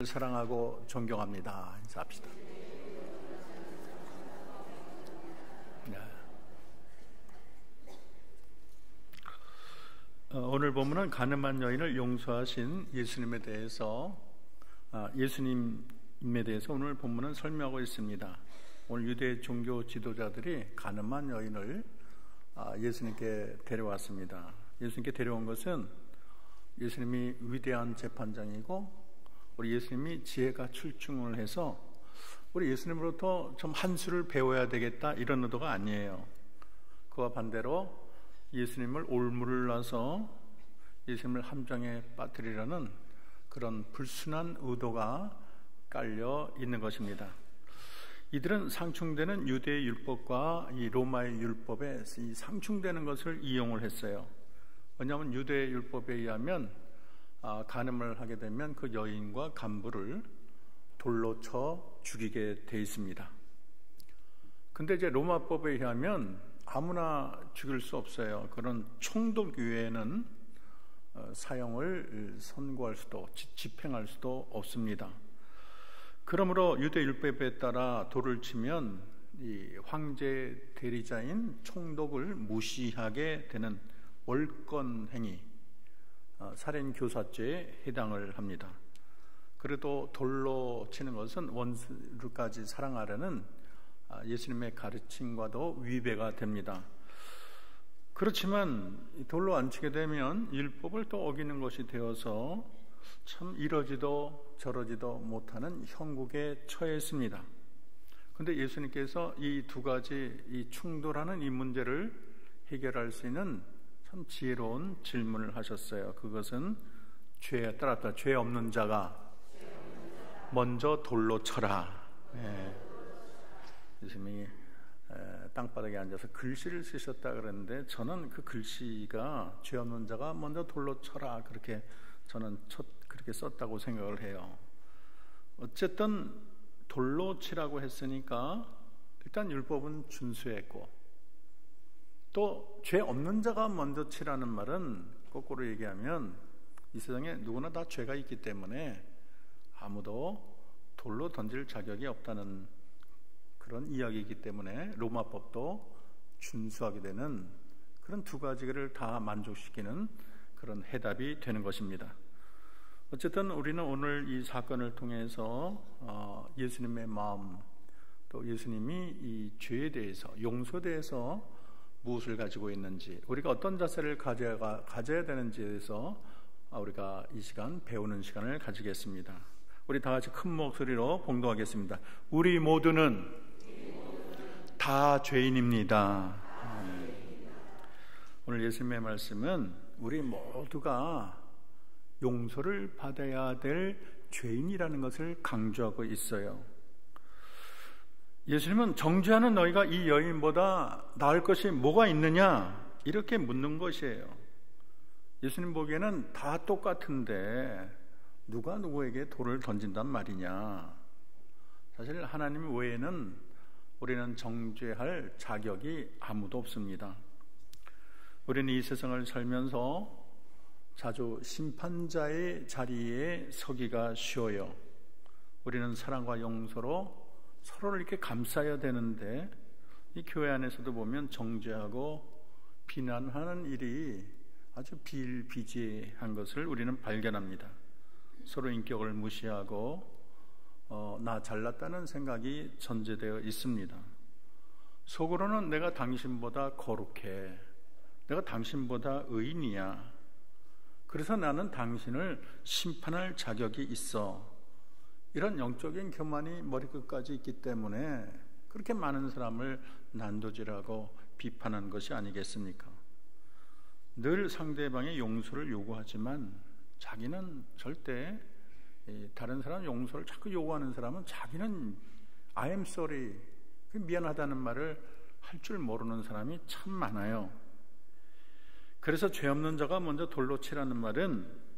사랑하고 존경합니다. 인사합시다. 네. 오늘 본문은 가늠한 여인을 용서하신 예수님에 대해서 오늘 본문은 설명하고 있습니다. 오늘 유대 종교 지도자들이 가늠한 여인을 예수님께 데려왔습니다. 예수님께 데려온 것은 예수님이 위대한 재판장이고 우리 예수님이 지혜가 출중을 해서 우리 예수님으로부터 좀 한 수를 배워야 되겠다 이런 의도가 아니에요. 그와 반대로 예수님을 올무를 놔서 예수님을 함정에 빠뜨리려는 그런 불순한 의도가 깔려 있는 것입니다. 이들은 상충되는 유대의 율법과 이 로마의 율법에 이 상충되는 것을 이용을 했어요. 왜냐하면 유대의 율법에 의하면 간음을 하게 되면 그 여인과 간부를 돌로 쳐 죽이게 돼 있습니다. 근데 이제 로마법에 의하면 아무나 죽일 수 없어요. 그런 총독 외에는 사형을 선고할 수도 집행할 수도 없습니다. 그러므로 유대 율법에 따라 돌을 치면 이 황제 대리자인 총독을 무시하게 되는 월권 행위, 살인 교사죄에 해당을 합니다. 그래도 돌로 치는 것은 원수까지 사랑하려는 예수님의 가르침과도 위배가 됩니다. 그렇지만 돌로 안 치게 되면 율법을 또 어기는 것이 되어서 참 이러지도 저러지도 못하는 형국에 처했습니다. 그런데 예수님께서 이 두 가지 이 충돌하는 이 문제를 해결할 수 있는 참 지혜로운 질문을 하셨어요. 그것은 죄에 따랐다. 죄 없는 자가 먼저 돌로 쳐라. 예수님이 땅바닥에 앉아서 글씨를 쓰셨다 그랬는데 저는 그 글씨가 죄 없는 자가 먼저 돌로 쳐라 그렇게 저는 그렇게 썼다고 생각을 해요. 어쨌든 돌로 치라고 했으니까 일단 율법은 준수했고 또 죄 없는 자가 먼저 치라는 말은 거꾸로 얘기하면 이 세상에 누구나 다 죄가 있기 때문에 아무도 돌로 던질 자격이 없다는 그런 이야기이기 때문에 로마법도 준수하게 되는 그런 두 가지를 다 만족시키는 그런 해답이 되는 것입니다. 어쨌든 우리는 오늘 이 사건을 통해서 예수님의 마음 또 예수님이 이 죄에 대해서 용서에 대해서 무엇을 가지고 있는지 우리가 어떤 자세를 가져야 되는지에 대해서 우리가 이 시간 배우는 시간을 가지겠습니다. 우리 다 같이 큰 목소리로 봉독하겠습니다. 우리 모두는 다 죄인입니다. 오늘 예수님의 말씀은 우리 모두가 용서를 받아야 될 죄인이라는 것을 강조하고 있어요. 예수님은 정죄하는 너희가 이 여인보다 나을 것이 뭐가 있느냐 이렇게 묻는 것이에요. 예수님 보기에는 다 똑같은데 누가 누구에게 돌을 던진단 말이냐. 사실 하나님 외에는 우리는 정죄할 자격이 아무도 없습니다. 우리는 이 세상을 살면서 자주 심판자의 자리에 서기가 쉬워요. 우리는 사랑과 용서로 서로를 이렇게 감싸야 되는데 이 교회 안에서도 보면 정죄하고 비난하는 일이 아주 비일비재한 것을 우리는 발견합니다. 서로 인격을 무시하고 나 잘났다는 생각이 전제되어 있습니다. 속으로는 내가 당신보다 거룩해, 내가 당신보다 의인이야, 그래서 나는 당신을 심판할 자격이 있어, 이런 영적인 교만이 머리끝까지 있기 때문에 그렇게 많은 사람을 난도질하고 비판한 것이 아니겠습니까? 늘 상대방의 용서를 요구하지만 자기는 절대 다른 사람 용서를 자꾸 요구하는 사람은 자기는 I am sorry, 미안하다는 말을 할 줄 모르는 사람이 참 많아요. 그래서 죄 없는 자가 먼저 돌로 치라는 말은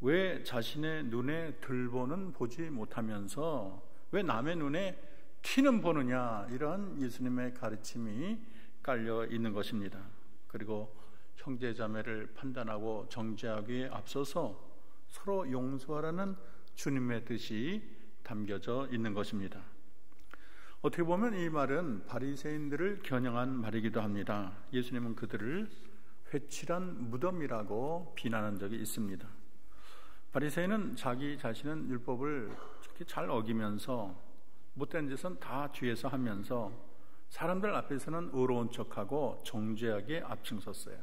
왜 자신의 눈에 들보는 보지 못하면서 왜 남의 눈에 티는 보느냐, 이런 예수님의 가르침이 깔려 있는 것입니다. 그리고 형제자매를 판단하고 정죄하기에 앞서서 서로 용서하라는 주님의 뜻이 담겨져 있는 것입니다. 어떻게 보면 이 말은 바리새인들을 겨냥한 말이기도 합니다. 예수님은 그들을 회칠한 무덤이라고 비난한 적이 있습니다. 바리새인은 자기 자신은 율법을 그렇게 잘 어기면서 못된 짓은 다 뒤에서 하면서 사람들 앞에서는 의로운 척하고 정죄하게 앞장섰어요.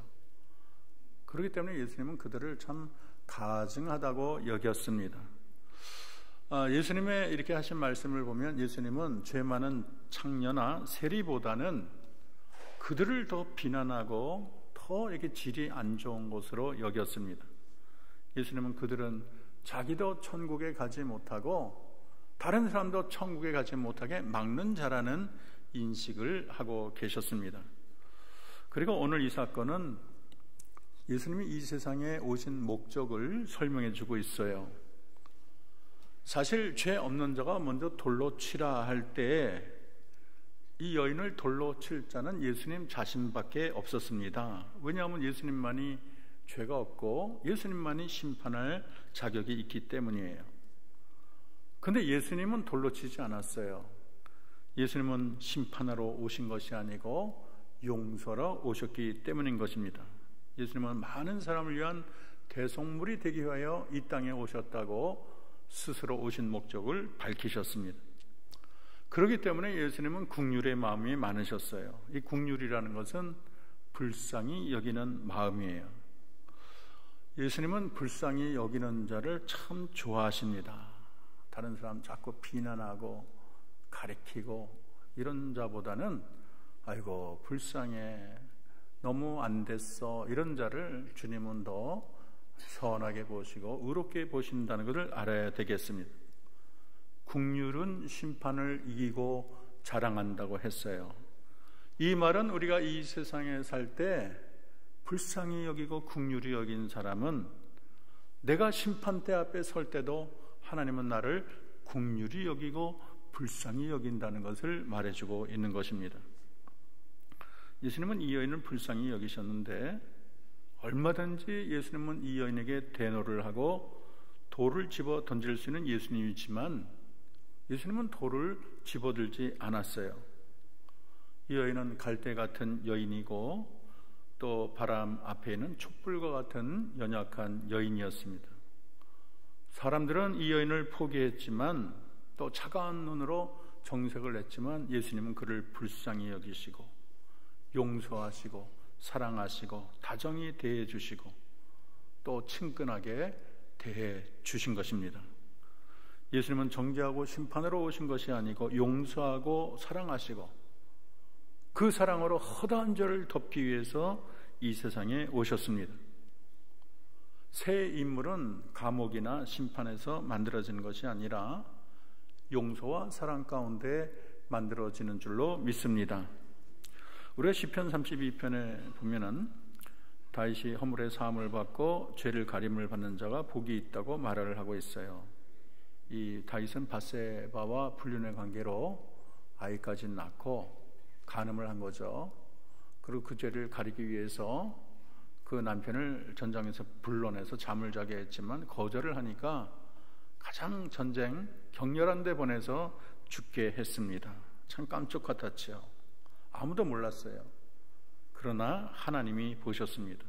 그렇기 때문에 예수님은 그들을 참 가증하다고 여겼습니다. 예수님의 이렇게 하신 말씀을 보면 예수님은 죄 많은 창녀나 세리보다는 그들을 더 비난하고 더 이렇게 질이 안 좋은 것으로 여겼습니다. 예수님은 그들은 자기도 천국에 가지 못하고 다른 사람도 천국에 가지 못하게 막는 자라는 인식을 하고 계셨습니다. 그리고 오늘 이 사건은 예수님이 이 세상에 오신 목적을 설명해 주고 있어요. 사실 죄 없는 자가 먼저 돌로 치라 할 때 이 여인을 돌로 칠 자는 예수님 자신밖에 없었습니다. 왜냐하면 예수님만이 죄가 없고 예수님만이 심판할 자격이 있기 때문이에요. 근데 예수님은 돌로 치지 않았어요. 예수님은 심판하러 오신 것이 아니고 용서하러 오셨기 때문인 것입니다. 예수님은 많은 사람을 위한 대속물이 되기 위하여 이 땅에 오셨다고 스스로 오신 목적을 밝히셨습니다. 그렇기 때문에 예수님은 긍휼의 마음이 많으셨어요. 이 긍휼이라는 것은 불쌍히 여기는 마음이에요. 예수님은 불쌍히 여기는 자를 참 좋아하십니다. 다른 사람 자꾸 비난하고 가리키고 이런 자보다는 아이고 불쌍해, 너무 안 됐어, 이런 자를 주님은 더 선하게 보시고 의롭게 보신다는 것을 알아야 되겠습니다. 긍휼은 심판을 이기고 자랑한다고 했어요. 이 말은 우리가 이 세상에 살 때 불쌍히 여기고 긍휼히 여긴 사람은 내가 심판대 앞에 설 때도 하나님은 나를 긍휼히 여기고 불쌍히 여긴다는 것을 말해주고 있는 것입니다. 예수님은 이 여인을 불쌍히 여기셨는데 얼마든지 예수님은 이 여인에게 대노를 하고 돌을 집어 던질 수 있는 예수님이지만 예수님은 돌을 집어들지 않았어요. 이 여인은 갈대 같은 여인이고 또 바람 앞에는 촛불과 같은 연약한 여인이었습니다. 사람들은 이 여인을 포기했지만 또 차가운 눈으로 정색을 했지만 예수님은 그를 불쌍히 여기시고 용서하시고 사랑하시고 다정히 대해 주시고 또 친근하게 대해 주신 것입니다. 예수님은 정죄하고 심판으로 오신 것이 아니고 용서하고 사랑하시고 그 사랑으로 허다한 죄를 덮기 위해서 이 세상에 오셨습니다. 새 인물은 감옥이나 심판에서 만들어지는 것이 아니라 용서와 사랑 가운데 만들어지는 줄로 믿습니다. 우리가 시편 32편에 보면은 다윗이 허물의 사함을 받고 죄를 가림을 받는 자가 복이 있다고 말을 하고 있어요. 이 다윗은 밧세바와 불륜의 관계로 아이까지 낳고 간음을 한 거죠. 그리고 그 죄를 가리기 위해서 그 남편을 전장에서 불러내서 잠을 자게 했지만 거절을 하니까 가장 전쟁 격렬한 데 보내서 죽게 했습니다. 참 깜짝 같았죠. 아무도 몰랐어요. 그러나 하나님이 보셨습니다.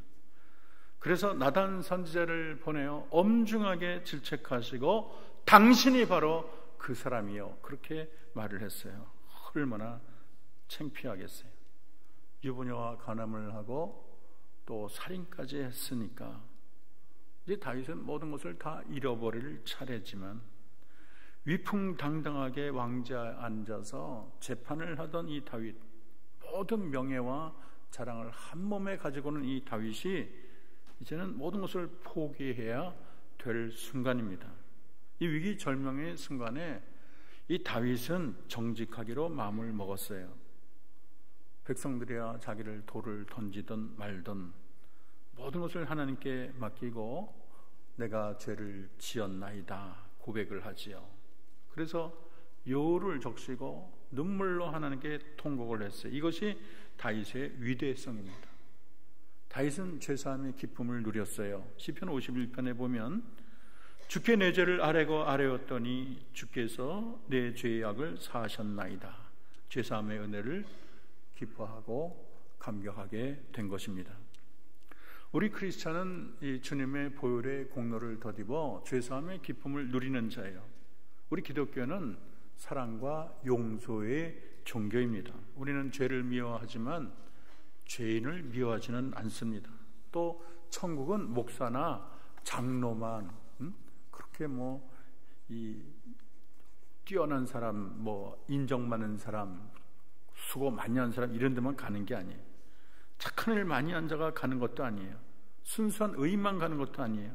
그래서 나단 선지자를 보내어 엄중하게 질책하시고 당신이 바로 그 사람이요, 그렇게 말을 했어요. 얼마나 창피하겠어요. 유부녀와 간음을 하고 또 살인까지 했으니까 이제 다윗은 모든 것을 다 잃어버릴 차례지만 위풍당당하게 왕좌에 앉아서 재판을 하던 이 다윗, 모든 명예와 자랑을 한 몸에 가지고는 이 다윗이 이제는 모든 것을 포기해야 될 순간입니다. 이 위기절명의 순간에 이 다윗은 정직하기로 마음을 먹었어요. 백성들이야 자기를 돌을 던지든 말든 모든 것을 하나님께 맡기고 내가 죄를 지었나이다 고백을 하지요. 그래서 요를 적시고 눈물로 하나님께 통곡을 했어요. 이것이 다윗의 위대성입니다. 다윗은 죄사함의 기쁨을 누렸어요. 시편 51편에 보면 주께 내 죄를 아뢰었더니 주께서 내 죄의 악을 사하셨나이다. 죄사함의 은혜를 기뻐하고 감격하게 된 것입니다. 우리 크리스찬은 이 주님의 보혈의 공로를 덧입어 죄사함의 기쁨을 누리는 자예요. 우리 기독교는 사랑과 용서의 종교입니다. 우리는 죄를 미워하지만 죄인을 미워하지는 않습니다. 또 천국은 목사나 장로만 그렇게 이 뛰어난 사람, 인정 많은 사람, 수고 많이 한 사람 이런 데만 가는 게 아니에요. 착한 일 많이 한 자가 가는 것도 아니에요. 순수한 의인만 가는 것도 아니에요.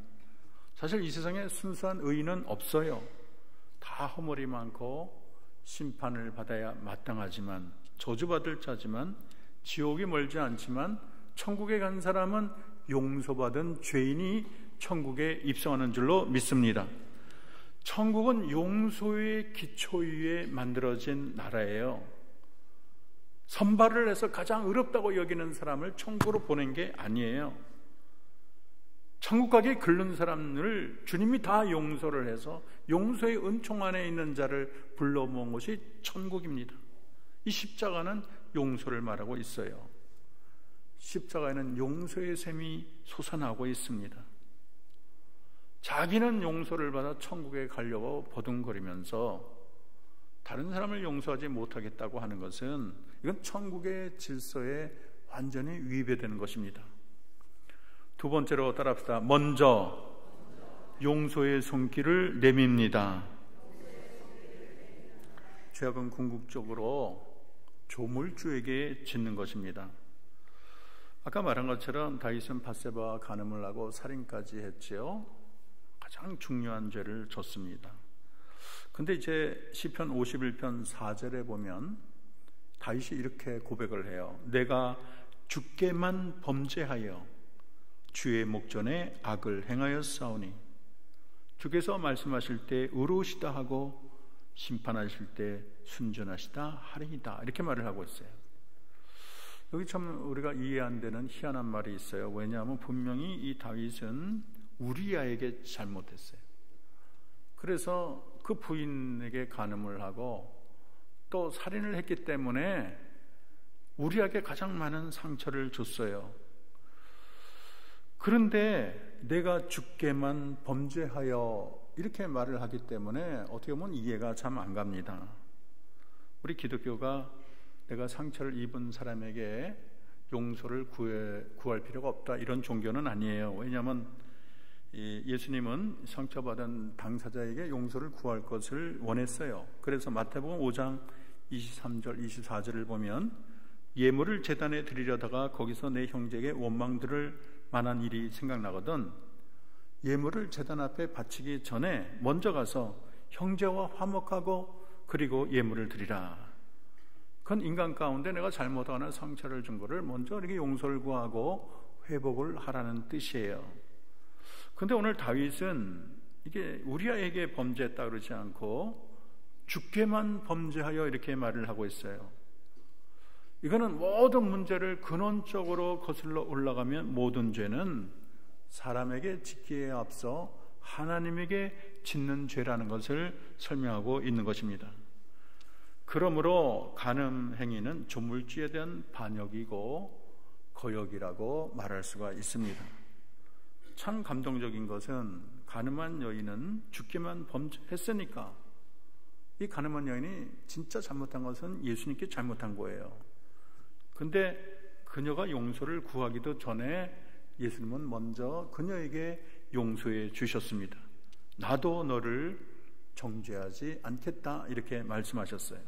사실 이 세상에 순수한 의인은 없어요. 다 허물이 많고 심판을 받아야 마땅하지만, 저주받을 자지만, 지옥이 멀지 않지만 천국에 간 사람은 용서받은 죄인이 천국에 입성하는 줄로 믿습니다. 천국은 용서의 기초 위에 만들어진 나라예요. 선발을 해서 가장 의롭다고 여기는 사람을 천국으로 보낸 게 아니에요. 천국 가기에 글른 사람을 주님이 다 용서를 해서 용서의 은총 안에 있는 자를 불러 모은 것이 천국입니다. 이 십자가는 용서를 말하고 있어요. 십자가에는 용서의 샘이 솟아나고 있습니다. 자기는 용서를 받아 천국에 가려고 버둥거리면서 다른 사람을 용서하지 못하겠다고 하는 것은 이건 천국의 질서에 완전히 위배되는 것입니다. 두 번째로 따라합시다. 먼저 용서의 손길을 내밉니다. 죄악은 궁극적으로 조물주에게 짓는 것입니다. 아까 말한 것처럼 다윗은 밧세바와 간음을 하고 살인까지 했지요. 가장 중요한 죄를 졌습니다. 근데 이제 시편 51편 4절에 보면 다윗이 이렇게 고백을 해요. 내가 주께만 범죄하여 주의 목전에 악을 행하였사오니 주께서 말씀하실 때 의로우시다 하고 심판하실 때 순전하시다 하리이다. 이렇게 말을 하고 있어요. 여기 참 우리가 이해 안 되는 희한한 말이 있어요. 왜냐하면 분명히 이 다윗은 우리아에게 잘못했어요. 그래서 그 부인에게 간음을 하고 또 살인을 했기 때문에 우리에게 가장 많은 상처를 줬어요. 그런데 내가 주께만 범죄하여 이렇게 말을 하기 때문에 어떻게 보면 이해가 참 안 갑니다. 우리 기독교가 내가 상처를 입은 사람에게 용서를 구할 필요가 없다 이런 종교는 아니에요. 왜냐하면 예수님은 상처받은 당사자에게 용서를 구할 것을 원했어요. 그래서 마태복음 5장 23절 24절을 보면 예물을 제단에 드리려다가 거기서 내 형제에게 원망 들을 만한 일이 생각나거든 예물을 제단 앞에 바치기 전에 먼저 가서 형제와 화목하고 그리고 예물을 드리라. 그건 인간 가운데 내가 잘못하거나 상처를 준 것을 먼저 이렇게 용서를 구하고 회복을 하라는 뜻이에요. 근데 오늘 다윗은 이게 우리아에게 범죄했다 그러지 않고 주께만 범죄하여 이렇게 말을 하고 있어요. 이거는 모든 문제를 근원적으로 거슬러 올라가면 모든 죄는 사람에게 짓기에 앞서 하나님에게 짓는 죄라는 것을 설명하고 있는 것입니다. 그러므로 간음 행위는 조물주에 대한 반역이고 거역이라고 말할 수가 있습니다. 참 감동적인 것은 간음한 여인은 주께만 범죄했으니까 이 간음한 여인이 진짜 잘못한 것은 예수님께 잘못한 거예요. 근데 그녀가 용서를 구하기도 전에 예수님은 먼저 그녀에게 용서해 주셨습니다. 나도 너를 정죄하지 않겠다 이렇게 말씀하셨어요.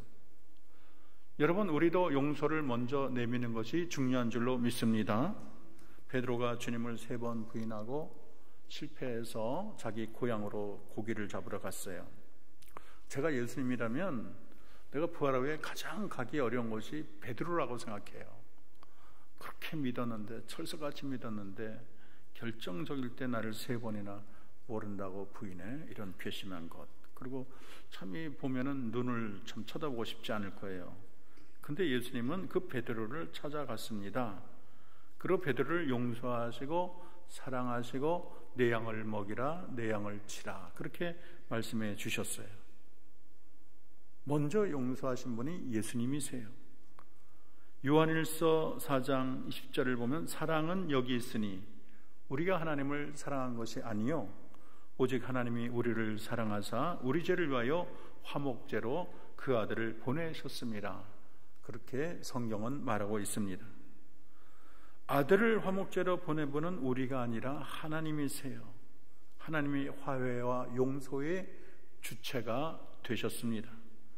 여러분 우리도 용서를 먼저 내미는 것이 중요한 줄로 믿습니다. 베드로가 주님을 3번 부인하고 실패해서 자기 고향으로 고기를 잡으러 갔어요. 제가 예수님이라면 내가 부활 후에 가장 가기 어려운 것이 베드로라고 생각해요. 그렇게 믿었는데 철석같이 믿었는데 결정적일 때 나를 3번이나 모른다고 부인해. 이런 괘씸한 것. 그리고 참 이 보면은 눈을 참 쳐다보고 싶지 않을 거예요. 근데 예수님은 그 베드로를 찾아갔습니다. 그리고 베드로를 용서하시고 사랑하시고 내 양을 먹이라, 내 양을 치라, 그렇게 말씀해 주셨어요. 먼저 용서하신 분이 예수님이세요. 요한일서 4장 20절을 보면 사랑은 여기 있으니 우리가 하나님을 사랑한 것이 아니요 오직 하나님이 우리를 사랑하사 우리 죄를 위하여 화목제로 그 아들을 보내셨습니다. 그렇게 성경은 말하고 있습니다. 아들을 화목제로 보내보는 우리가 아니라 하나님이세요. 하나님이 화해와 용서의 주체가 되셨습니다.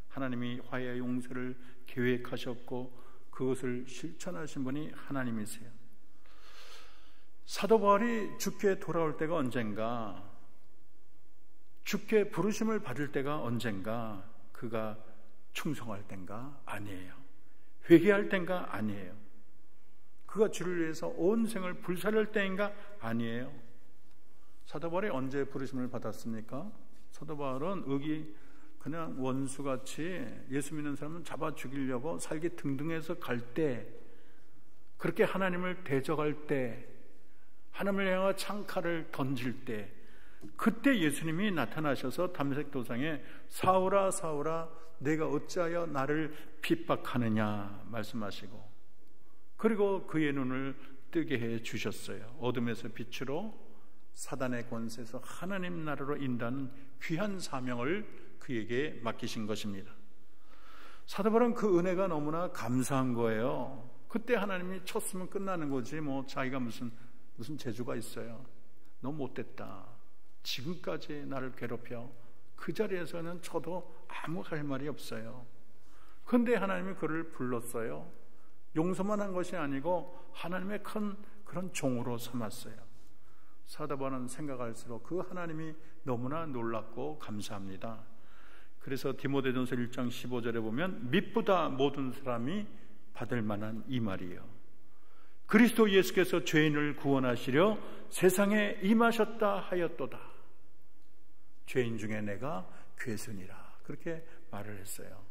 하나님이 화해와 용서를 계획하셨고 그것을 실천하신 분이 하나님이세요. 사도 바울이 주께 돌아올 때가 언젠가, 주께 부르심을 받을 때가 언젠가, 그가 충성할 땐가? 아니에요. 회개할 땐가? 아니에요. 그가 주를 위해서 온 생을 불살릴 때인가? 아니에요. 사도 바울이 언제 부르심을 받았습니까? 사도 바울은 그냥 원수같이 예수 믿는 사람은 잡아 죽이려고 살기 등등해서 갈 때, 그렇게 하나님을 대적할 때, 하나님을 향해 창칼을 던질 때, 그때 예수님이 나타나셔서 담색도상에 사울아 사울아 내가 어찌하여 나를 핍박하느냐 말씀하시고, 그리고 그의 눈을 뜨게 해 주셨어요. 어둠에서 빛으로, 사단의 권세에서 하나님 나라로 인도하는 귀한 사명을 그에게 맡기신 것입니다. 사도 바울은 그 은혜가 너무나 감사한 거예요. 그때 하나님이 쳤으면 끝나는 거지 뭐 자기가 무슨 재주가 있어요. 너 못됐다, 지금까지 나를 괴롭혀, 그 자리에서는 쳐도 아무 할 말이 없어요. 그런데 하나님이 그를 불렀어요. 용서만 한 것이 아니고 하나님의 큰 그런 종으로 삼았어요. 사도 바울은 생각할수록 그 하나님이 너무나 놀랍고 감사합니다. 그래서 디모데전서 1장 15절에 보면 mit보다 모든 사람이 받을 만한 이 말이에요. 그리스도 예수께서 죄인을 구원하시려 세상에 임하셨다 하였도다. 죄인 중에 내가 괴순이라, 그렇게 말을 했어요.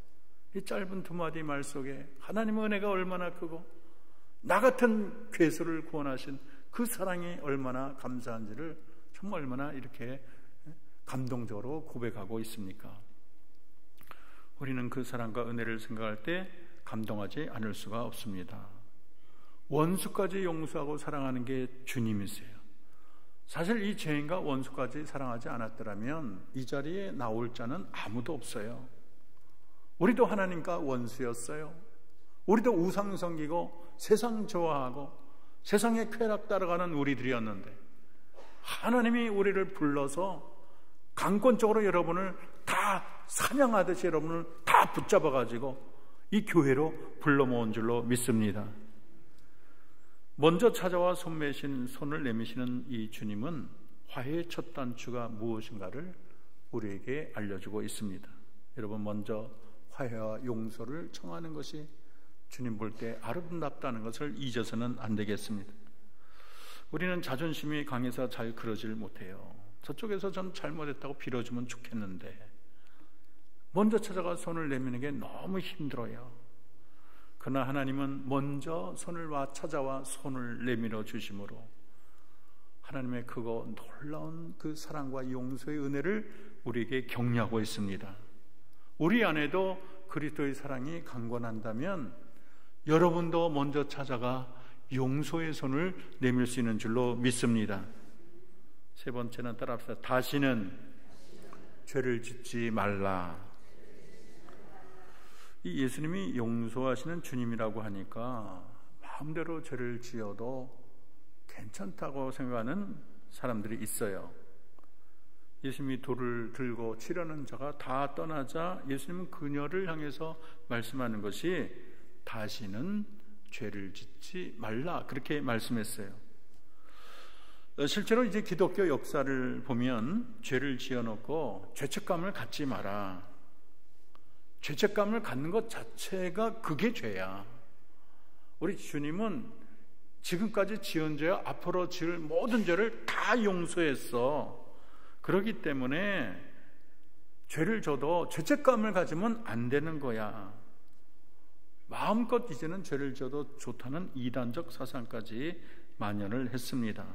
이 짧은 두 마디 말 속에 하나님의 은혜가 얼마나 크고 나 같은 괴수를 구원하신 그 사랑이 얼마나 감사한지를 정말 얼마나 이렇게 감동적으로 고백하고 있습니까? 우리는 그 사랑과 은혜를 생각할 때 감동하지 않을 수가 없습니다. 원수까지 용서하고 사랑하는 게 주님이세요. 사실 이 죄인과 원수까지 사랑하지 않았더라면 이 자리에 나올 자는 아무도 없어요. 우리도 하나님과 원수였어요. 우리도 우상 섬기고 세상 좋아하고 세상에 쾌락 따라가는 우리들이었는데, 하나님이 우리를 불러서 강권적으로 여러분을 다 사냥하듯이 여러분을 다 붙잡아가지고 이 교회로 불러 모은 줄로 믿습니다. 먼저 찾아와 손을 내미시는 이 주님은 화해의 첫 단추가 무엇인가를 우리에게 알려주고 있습니다. 여러분, 먼저 화해와 용서를 청하는 것이 주님 볼 때 아름답다는 것을 잊어서는 안 되겠습니다. 우리는 자존심이 강해서 잘 그러질 못해요. 저쪽에서 전 잘못했다고 빌어주면 좋겠는데 먼저 찾아가 손을 내미는 게 너무 힘들어요. 그러나 하나님은 먼저 찾아와 손을 내밀어 주심으로 하나님의 크고 놀라운 그 사랑과 용서의 은혜를 우리에게 격려하고 있습니다. 우리 안에도 그리스도의 사랑이 강건한다면 여러분도 먼저 찾아가 용서의 손을 내밀 수 있는 줄로 믿습니다. 세 번째는 따라합시다. 다시는 죄를 짓지 말라. 이 예수님이 용서하시는 주님이라고 하니까 마음대로 죄를 지어도 괜찮다고 생각하는 사람들이 있어요. 예수님이 돌을 들고 치려는 자가 다 떠나자 예수님은 그녀를 향해서 말씀하는 것이 다시는 죄를 짓지 말라, 그렇게 말씀했어요. 실제로 이제 기독교 역사를 보면 죄를 지어놓고 죄책감을 갖지 마라. 죄책감을 갖는 것 자체가 그게 죄야. 우리 주님은 지금까지 지은 죄와 앞으로 지을 모든 죄를 다 용서했어. 그렇기 때문에 죄를 져도 죄책감을 가지면 안 되는 거야. 마음껏 이제는 죄를 져도 좋다는 이단적 사상까지 만연을 했습니다.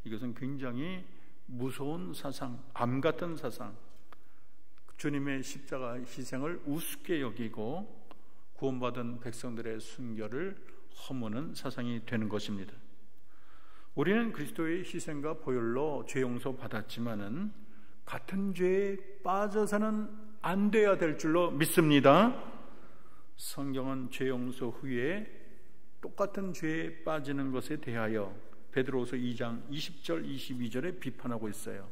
이것은 굉장히 무서운 사상, 암 같은 사상, 주님의 십자가 희생을 우습게 여기고 구원받은 백성들의 순결을 허무는 사상이 되는 것입니다. 우리는 그리스도의 희생과 보혈로 죄 용서 받았지만은 같은 죄에 빠져서는 안 돼야 될 줄로 믿습니다. 성경은 죄 용서 후에 똑같은 죄에 빠지는 것에 대하여 베드로후서 2장 20절 22절에 비판하고 있어요.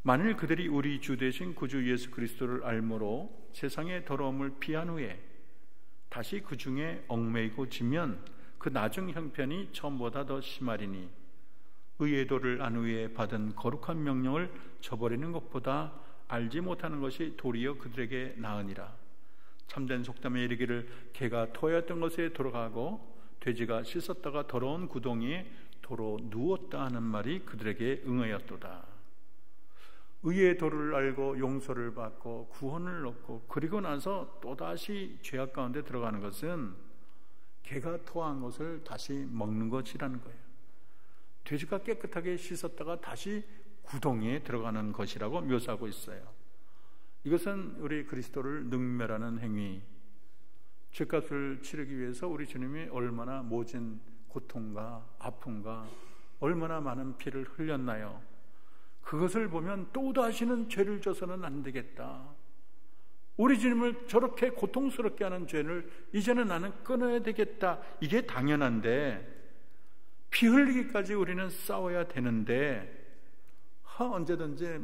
만일 그들이 우리 주 되신 구주 예수 그리스도를 알므로 세상의 더러움을 피한 후에 다시 그 중에 얽매이고 지면 그 나중 형편이 처음보다 더 심하리니 의의 도를 안 후에 받은 거룩한 명령을 저버리는 것보다 알지 못하는 것이 도리어 그들에게 나으니라. 참된 속담에 이르기를 개가 토하였던 것에 돌아가고 돼지가 씻었다가 더러운 구덩이에 도로 누웠다 하는 말이 그들에게 응하였도다. 의의 도를 알고 용서를 받고 구원을 얻고 그리고 나서 또다시 죄악 가운데 들어가는 것은 개가 토한 것을 다시 먹는 것이라는 거예요. 돼지가 깨끗하게 씻었다가 다시 구덩이에 들어가는 것이라고 묘사하고 있어요. 이것은 우리 그리스도를 능멸하는 행위, 죄값을 치르기 위해서 우리 주님이 얼마나 모진 고통과 아픔과 얼마나 많은 피를 흘렸나요? 그것을 보면 또다시는 죄를 져서는 안 되겠다. 우리 주님을 저렇게 고통스럽게 하는 죄를 이제는 나는 끊어야 되겠다. 이게 당연한데 피 흘리기까지 우리는 싸워야 되는데 언제든지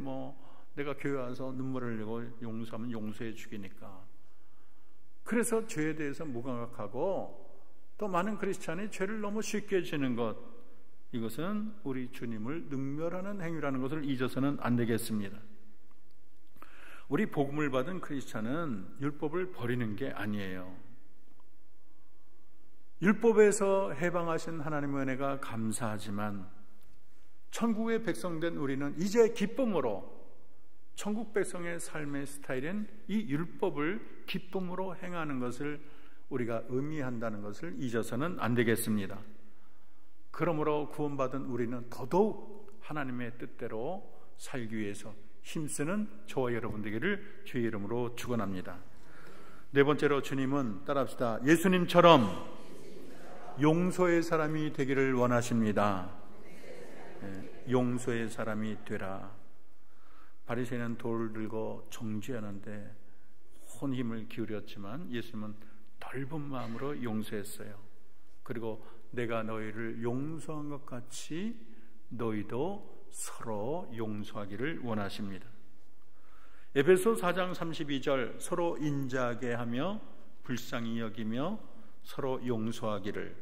내가 교회 와서 눈물을 흘리고 용서하면 용서해 주기니까. 그래서 죄에 대해서 무감각하고 또 많은 크리스찬이 죄를 너무 쉽게 지는 것, 이것은 우리 주님을 능멸하는 행위라는 것을 잊어서는 안 되겠습니다. 우리 복음을 받은 크리스찬은 율법을 버리는 게 아니에요. 율법에서 해방하신 하나님의 은혜가 감사하지만 천국의 백성된 우리는 이제 기쁨으로 천국 백성의 삶의 스타일인 이 율법을 기쁨으로 행하는 것을 우리가 의미한다는 것을 잊어서는 안 되겠습니다. 그러므로 구원받은 우리는 더더욱 하나님의 뜻대로 살기 위해서 힘쓰는 저와 여러분 되기를 주의 이름으로 축원합니다. 네 번째로 주님은 따라합시다. 예수님처럼 용서의 사람이 되기를 원하십니다. 용서의 사람이 되라. 바리새인은 돌을 들고 정죄하는데 온 힘을 기울였지만 예수님은 넓은 마음으로 용서했어요. 그리고 내가 너희를 용서한 것 같이 너희도 서로 용서하기를 원하십니다. 에베소 4장 32절 서로 인자하게 하며 불쌍히 여기며 서로 용서하기를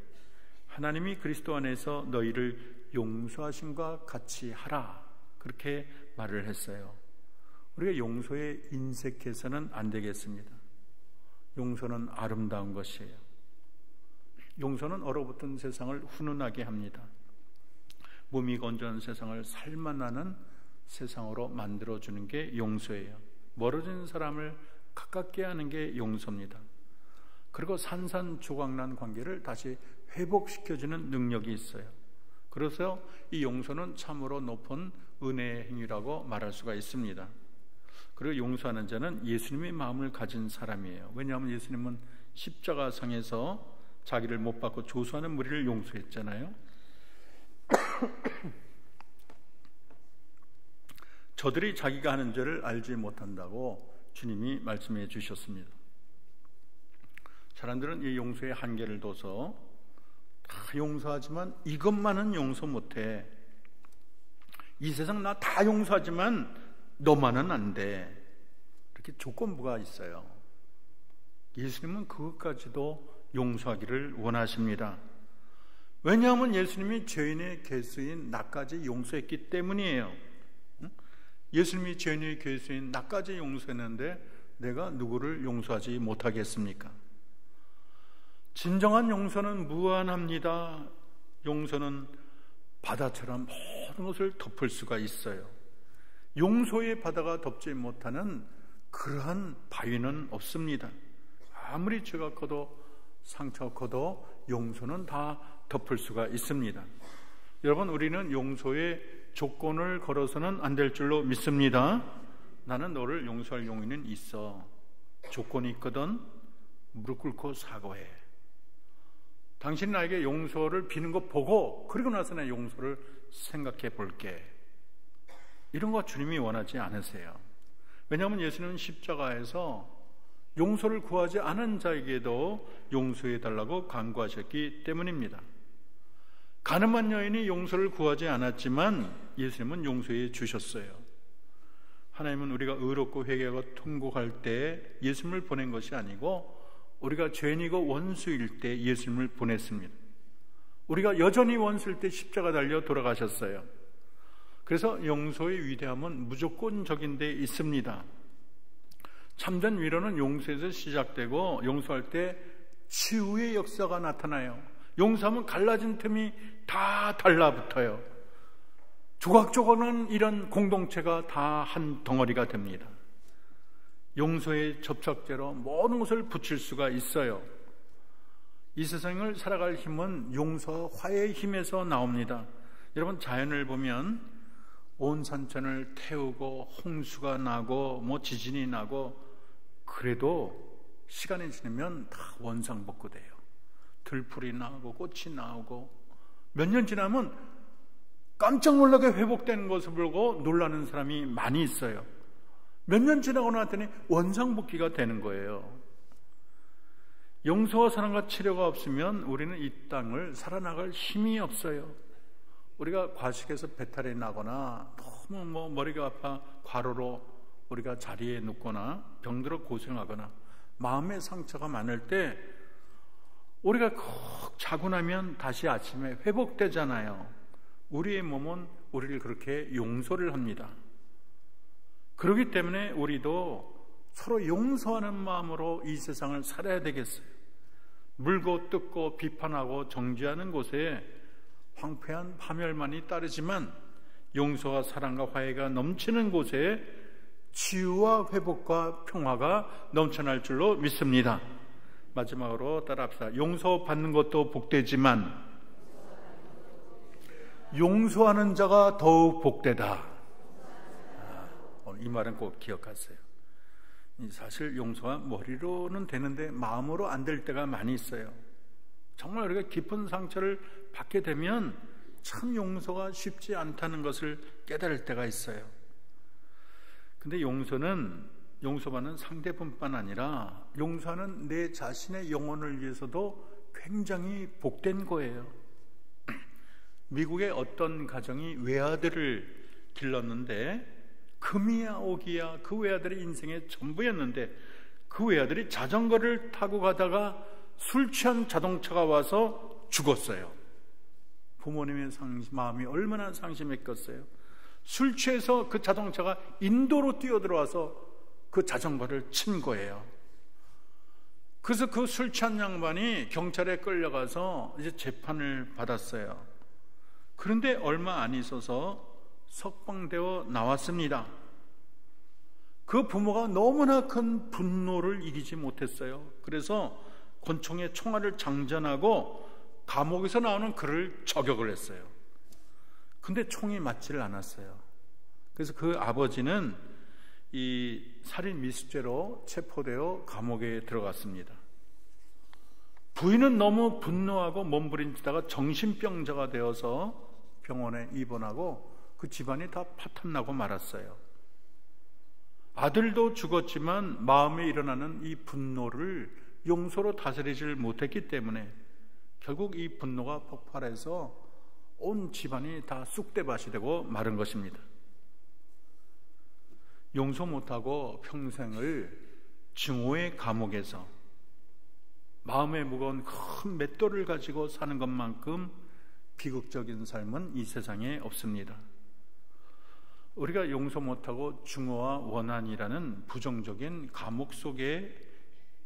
하나님이 그리스도 안에서 너희를 용서하심과 같이 하라, 그렇게 말을 했어요. 우리가 용서에 인색해서는 안 되겠습니다. 용서는 아름다운 것이에요. 용서는 얼어붙은 세상을 훈훈하게 합니다. 몸이 건조한 세상을 살만하는 세상으로 만들어주는 게 용서예요. 멀어진 사람을 가깝게 하는 게 용서입니다. 그리고 산산조각난 관계를 다시 회복시켜주는 능력이 있어요. 그래서 이 용서는 참으로 높은 은혜의 행위라고 말할 수가 있습니다. 그리고 용서하는 자는 예수님의 마음을 가진 사람이에요. 왜냐하면 예수님은 십자가상에서 자기를 못 박고 조수하는 무리를 용서했잖아요. 저들이 자기가 하는 죄를 알지 못한다고 주님이 말씀해 주셨습니다. 사람들은 이 용서의 한계를 둬서 다 용서하지만 이것만은 용서 못해. 이 세상 나 다 용서하지만 너만은 안 돼. 이렇게 조건부가 있어요. 예수님은 그것까지도 용서하기를 원하십니다. 왜냐하면 예수님이 죄인의 괴수인 나까지 용서했기 때문이에요. 예수님이 죄인의 괴수인 나까지 용서했는데 내가 누구를 용서하지 못하겠습니까? 진정한 용서는 무한합니다. 용서는 바다처럼 모든 것을 덮을 수가 있어요. 용서의 바다가 덮지 못하는 그러한 바위는 없습니다. 아무리 죄가 커도 상처가 커도 용서는 다 덮을 수가 있습니다. 여러분, 우리는 용서의 조건을 걸어서는 안 될 줄로 믿습니다. 나는 너를 용서할 용의는 있어. 조건이 있거든 무릎 꿇고 사과해. 당신 나에게 용서를 비는 거 보고 그리고 나서 내 용서를 생각해 볼게. 이런 거 주님이 원하지 않으세요. 왜냐하면 예수님은 십자가에서 용서를 구하지 않은 자에게도 용서해 달라고 간구하셨기 때문입니다. 가늠한 여인이 용서를 구하지 않았지만 예수님은 용서해 주셨어요. 하나님은 우리가 의롭고 회개하고 통곡할 때 예수님을 보낸 것이 아니고 우리가 죄인이고 원수일 때 예수님을 보냈습니다. 우리가 여전히 원수일 때 십자가 달려 돌아가셨어요. 그래서 용서의 위대함은 무조건적인 데 있습니다. 참된 위로는 용서에서 시작되고 용서할 때 치유의 역사가 나타나요. 용서하면 갈라진 틈이 다 달라붙어요. 조각조각은 이런 공동체가 다 한 덩어리가 됩니다. 용서의 접착제로 모든 것을 붙일 수가 있어요. 이 세상을 살아갈 힘은 용서와 화해의 힘에서 나옵니다. 여러분, 자연을 보면 온 산천을 태우고 홍수가 나고 지진이 나고 그래도 시간이 지나면 다 원상복구돼요. 들풀이 나오고 꽃이 나오고 몇 년 지나면 깜짝 놀라게 회복되는 것을 보고 놀라는 사람이 많이 있어요. 몇 년 지나고 나더니 원상복귀가 되는 거예요. 용서와 사랑과 치료가 없으면 우리는 이 땅을 살아나갈 힘이 없어요. 우리가 과식해서 배탈이 나거나 너무 머리가 아파 과로로 우리가 자리에 눕거나 병들어 고생하거나 마음의 상처가 많을 때 우리가 콕 자고 나면 다시 아침에 회복되잖아요. 우리의 몸은 우리를 그렇게 용서를 합니다. 그렇기 때문에 우리도 서로 용서하는 마음으로 이 세상을 살아야 되겠어요. 물고 뜯고 비판하고 정죄하는 곳에 황폐한 파멸만이 따르지만 용서와 사랑과 화해가 넘치는 곳에 치유와 회복과 평화가 넘쳐날 줄로 믿습니다. 마지막으로 따라합시다. 용서받는 것도 복되지만 용서하는 자가 더욱 복되다. 이 말은 꼭 기억하세요. 사실 용서가 머리로는 되는데 마음으로 안 될 때가 많이 있어요. 정말 우리가 깊은 상처를 받게 되면 참 용서가 쉽지 않다는 것을 깨달을 때가 있어요. 근데 용서는 용서받는 상대분뿐 아니라 용서하는 내 자신의 영혼을 위해서도 굉장히 복된 거예요. 미국의 어떤 가정이 외아들을 길렀는데 금이야 오기야 그 외아들의 인생의 전부였는데 그 외아들이 자전거를 타고 가다가 술 취한 자동차가 와서 죽었어요. 부모님의 마음이 얼마나 상심했겠어요. 술 취해서 그 자동차가 인도로 뛰어들어와서 그 자전거를 친 거예요. 그래서 그 술 취한 양반이 경찰에 끌려가서 이제 재판을 받았어요. 그런데 얼마 안 있어서 석방되어 나왔습니다. 그 부모가 너무나 큰 분노를 이기지 못했어요. 그래서 권총에 총알을 장전하고 감옥에서 나오는 그를 저격을 했어요. 근데 총이 맞지를 않았어요. 그래서 그 아버지는 이 살인 미수죄로 체포되어 감옥에 들어갔습니다. 부인은 너무 분노하고 몸부림치다가 정신병자가 되어서 병원에 입원하고 그 집안이 다 파탄나고 말았어요. 아들도 죽었지만 마음에 일어나는 이 분노를 용서로 다스리질 못했기 때문에 결국 이 분노가 폭발해서 온 집안이 다 쑥대밭이 되고 마른 것입니다. 용서 못하고 평생을 증오의 감옥에서 마음에 무거운 큰 맷돌을 가지고 사는 것만큼 비극적인 삶은 이 세상에 없습니다. 우리가 용서 못하고 증오와 원한이라는 부정적인 감옥 속에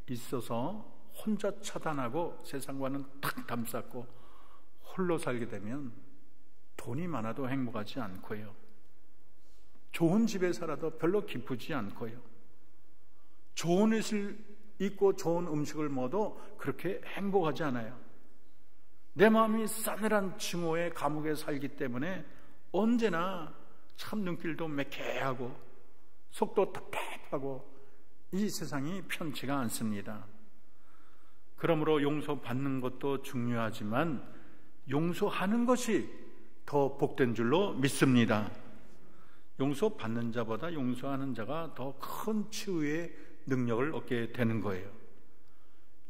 있어서 혼자 차단하고 세상과는 탁 담쌓고 홀로 살게 되면 돈이 많아도 행복하지 않고요. 좋은 집에 살아도 별로 기쁘지 않고요. 좋은 옷을 입고 좋은 음식을 먹어도 그렇게 행복하지 않아요. 내 마음이 싸늘한 증오의 감옥에 살기 때문에 언제나 참 눈길도 매캐하고 속도 답답하고 이 세상이 편치가 않습니다. 그러므로 용서받는 것도 중요하지만 용서하는 것이 더 복된 줄로 믿습니다. 용서받는 자보다 용서하는 자가 더 큰 치유의 능력을 얻게 되는 거예요.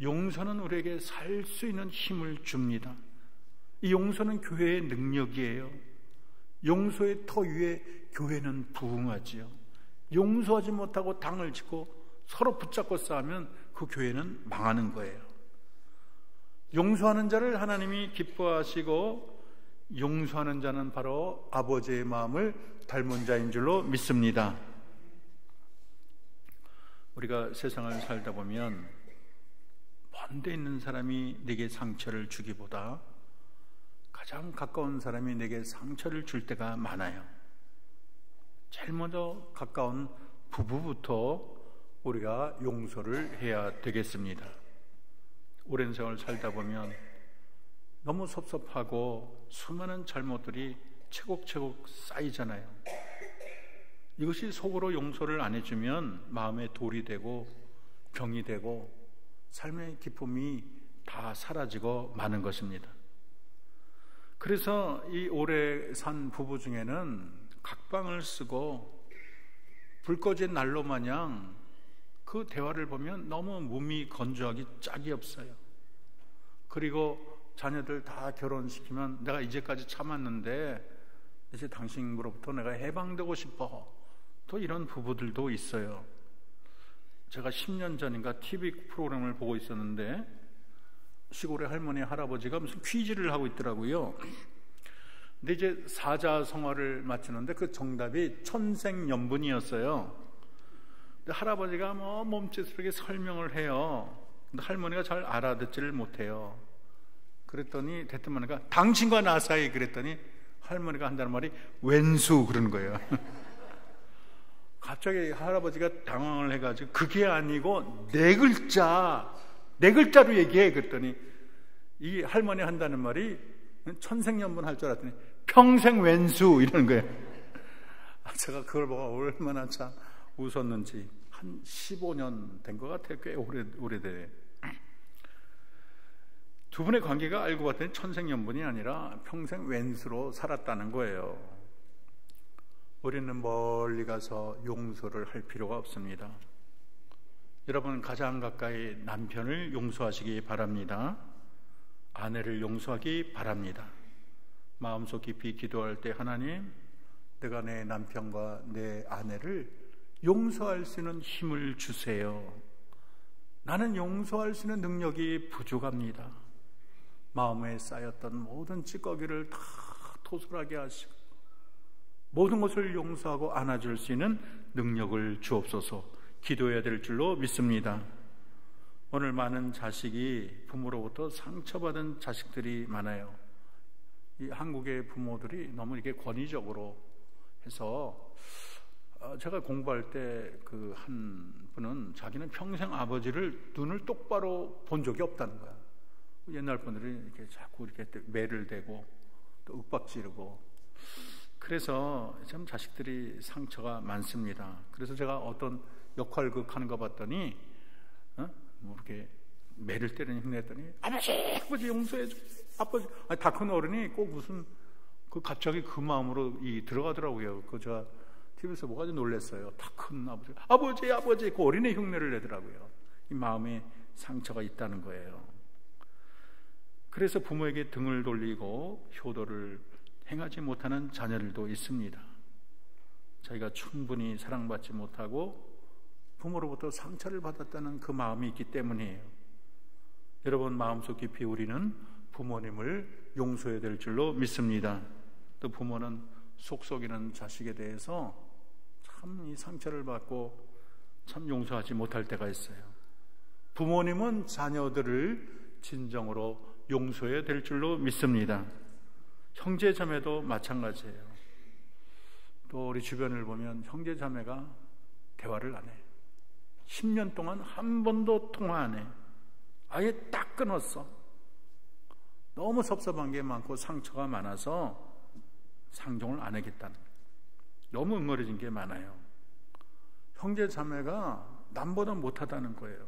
용서는 우리에게 살 수 있는 힘을 줍니다. 이 용서는 교회의 능력이에요. 용서의 터 위에 교회는 부흥하지요. 용서하지 못하고 당을 짓고 서로 붙잡고 싸우면 그 교회는 망하는 거예요. 용서하는 자를 하나님이 기뻐하시고 용서하는 자는 바로 아버지의 마음을 닮은 자인 줄로 믿습니다. 우리가 세상을 살다 보면 먼데 있는 사람이 내게 상처를 주기보다 가장 가까운 사람이 내게 상처를 줄 때가 많아요. 제일 먼저 가까운 부부부터 우리가 용서를 해야 되겠습니다. 오랜 세월 살다 보면 너무 섭섭하고 수많은 잘못들이 차곡차곡 쌓이잖아요. 이것이 속으로 용서를 안 해주면 마음에 돌이 되고 병이 되고 삶의 기쁨이 다 사라지고 마는 것입니다. 그래서 이 오래 산 부부 중에는 각방을 쓰고 불 꺼진 난로 마냥 그 대화를 보면 너무 몸이 건조하기 짝이 없어요. 그리고 자녀들 다 결혼시키면 내가 이제까지 참았는데 이제 당신으로부터 내가 해방되고 싶어. 또 이런 부부들도 있어요. 제가 10년 전인가 TV 프로그램을 보고 있었는데 시골의 할머니 할아버지가 무슨 퀴즈를 하고 있더라고요. 근데 이제 사자성어를 맞추는데 그 정답이 천생연분이었어요. 근데 할아버지가 뭐 몸짓스럽게 설명을 해요. 근데 할머니가 잘 알아듣지를 못해요. 그랬더니 대뜸하니까 당신과 나 사이, 그랬더니 할머니가 한다는 말이 왼수 그러는 거예요. 갑자기 할아버지가 당황을 해가지고 그게 아니고 네 글자로 얘기해. 그랬더니 이 할머니 한다는 말이 천생연분 할 줄 알았더니 평생 왼수 이러는 거예요. 제가 그걸 보고 얼마나 참 웃었는지. 한 15년 된 것 같아요. 꽤 오래돼. 두 분의 관계가 알고 봤더니 천생연분이 아니라 평생 왼수로 살았다는 거예요. 우리는 멀리 가서 용서를 할 필요가 없습니다. 여러분, 가장 가까이 남편을 용서하시기 바랍니다. 아내를 용서하기 바랍니다. 마음속 깊이 기도할 때 하나님, 내가 내 남편과 내 아내를 용서할 수 있는 힘을 주세요. 나는 용서할 수 있는 능력이 부족합니다. 마음에 쌓였던 모든 찌꺼기를 다 토설하게 하시고 모든 것을 용서하고 안아줄 수 있는 능력을 주옵소서. 기도해야 될 줄로 믿습니다. 오늘 많은 자식이 부모로부터 상처받은 자식들이 많아요. 이 한국의 부모들이 너무 이렇게 권위적으로 해서 제가 공부할 때 그 한 분은 자기는 평생 아버지를 눈을 똑바로 본 적이 없다는 거야. 옛날 분들이 이렇게 자꾸 이렇게 매를 대고 또 윽박지르고, 그래서 참 자식들이 상처가 많습니다. 그래서 제가 어떤 역할극 하는 거 봤더니 뭐 이렇게 매를 때리는 흉내했더니 아버지 용서해줘. 아버지, 다 큰 어른이 꼭 무슨 그 갑자기 그 마음으로 들어가더라고요. 그 제가 TV에서 뭐가 좀 놀랐어요. 다 큰 아버지 그 어린애 흉내를 내더라고요. 이 마음에 상처가 있다는 거예요. 그래서 부모에게 등을 돌리고 효도를 행하지 못하는 자녀들도 있습니다. 자기가 충분히 사랑받지 못하고 부모로부터 상처를 받았다는 그 마음이 있기 때문이에요. 여러분, 마음속 깊이 우리는 부모님을 용서해야 될 줄로 믿습니다. 또 부모는 속썩이는 자식에 대해서 참 이 상처를 받고 참 용서하지 못할 때가 있어요. 부모님은 자녀들을 진정으로 용서해야 될 줄로 믿습니다. 형제 자매도 마찬가지예요. 또 우리 주변을 보면 형제 자매가 대화를 안 해. 10년 동안 한 번도 통화 안 해. 아예 딱 끊었어. 너무 섭섭한 게 많고 상처가 많아서 상종을 안 하겠다는 거예요. 너무 응어려진 게 많아요. 형제 자매가 남보다 못하다는 거예요.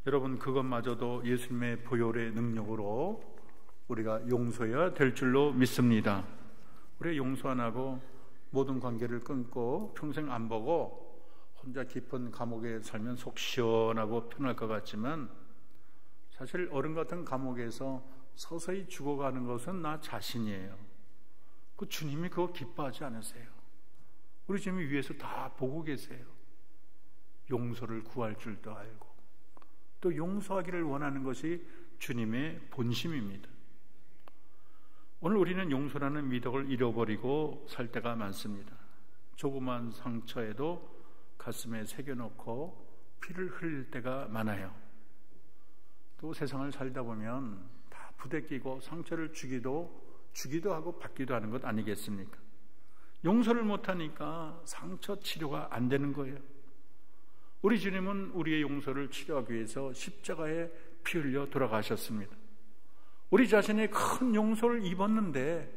여러분, 그것마저도 예수님의 보혈의 능력으로 우리가 용서해야 될 줄로 믿습니다. 우리가 용서 안 하고 모든 관계를 끊고 평생 안 보고 혼자 깊은 감옥에 살면 속 시원하고 편할 것 같지만, 사실 어른 같은 감옥에서 서서히 죽어가는 것은 나 자신이에요. 그 주님이 그거 기뻐하지 않으세요? 우리 주님이 위에서 다 보고 계세요. 용서를 구할 줄도 알고 또 용서하기를 원하는 것이 주님의 본심입니다. 오늘 우리는 용서라는 미덕을 잃어버리고 살 때가 많습니다. 조그만 상처에도 가슴에 새겨놓고 피를 흘릴 때가 많아요. 또 세상을 살다 보면 다 부대끼고 상처를 주기도 하고 받기도 하는 것 아니겠습니까? 용서를 못하니까 상처 치료가 안 되는 거예요. 우리 주님은 우리의 용서를 치료하기 위해서 십자가에 피 흘려 돌아가셨습니다. 우리 자신이 큰 용서를 입었는데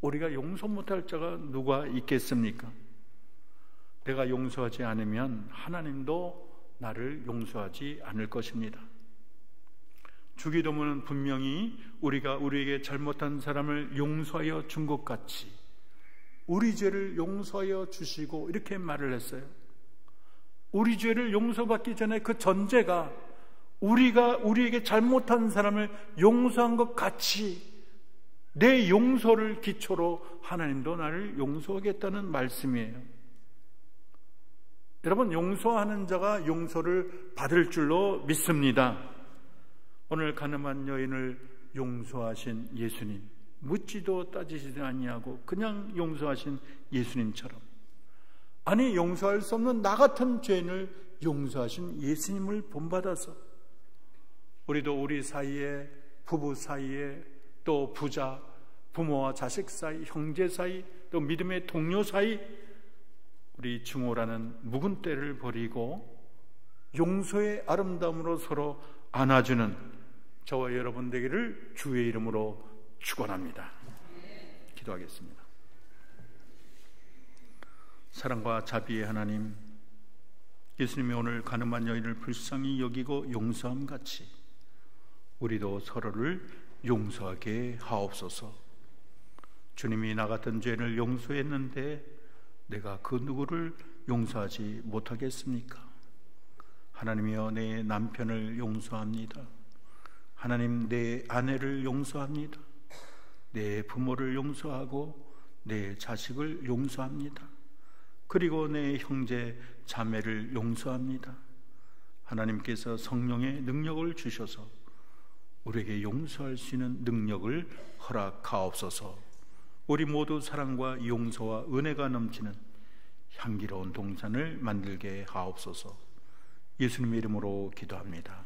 우리가 용서 못할 자가 누가 있겠습니까? 내가 용서하지 않으면 하나님도 나를 용서하지 않을 것입니다. 주기도문은 분명히 우리가 우리에게 잘못한 사람을 용서하여 준 것 같이 우리 죄를 용서하여 주시고 이렇게 말을 했어요. 우리 죄를 용서받기 전에 그 전제가 우리가 우리에게 잘못한 사람을 용서한 것 같이 내 용서를 기초로 하나님도 나를 용서하겠다는 말씀이에요. 여러분, 용서하는 자가 용서를 받을 줄로 믿습니다. 오늘 가늠한 여인을 용서하신 예수님, 묻지도 따지지도 아니하고 그냥 용서하신 예수님처럼, 아니 용서할 수 없는 나 같은 죄인을 용서하신 예수님을 본받아서 우리도 우리 사이에, 부부 사이에, 또 부자, 부모와 자식 사이, 형제 사이, 또 믿음의 동료 사이, 우리 증오라는 묵은 때를 버리고 용서의 아름다움으로 서로 안아주는 저와 여러분 되기를 주의 이름으로 축원합니다. 기도하겠습니다. 사랑과 자비의 하나님, 예수님이 오늘 가늠한 여인을 불쌍히 여기고 용서함 같이 우리도 서로를 용서하게 하옵소서. 주님이 나 같은 죄인을 용서했는데 내가 그 누구를 용서하지 못하겠습니까? 하나님이여, 내 남편을 용서합니다. 하나님, 내 아내를 용서합니다. 내 부모를 용서하고 내 자식을 용서합니다. 그리고 내 형제 자매를 용서합니다. 하나님께서 성령의 능력을 주셔서 우리에게 용서할 수 있는 능력을 허락하옵소서. 우리 모두 사랑과 용서와 은혜가 넘치는 향기로운 동산을 만들게 하옵소서. 예수님의 이름으로 기도합니다.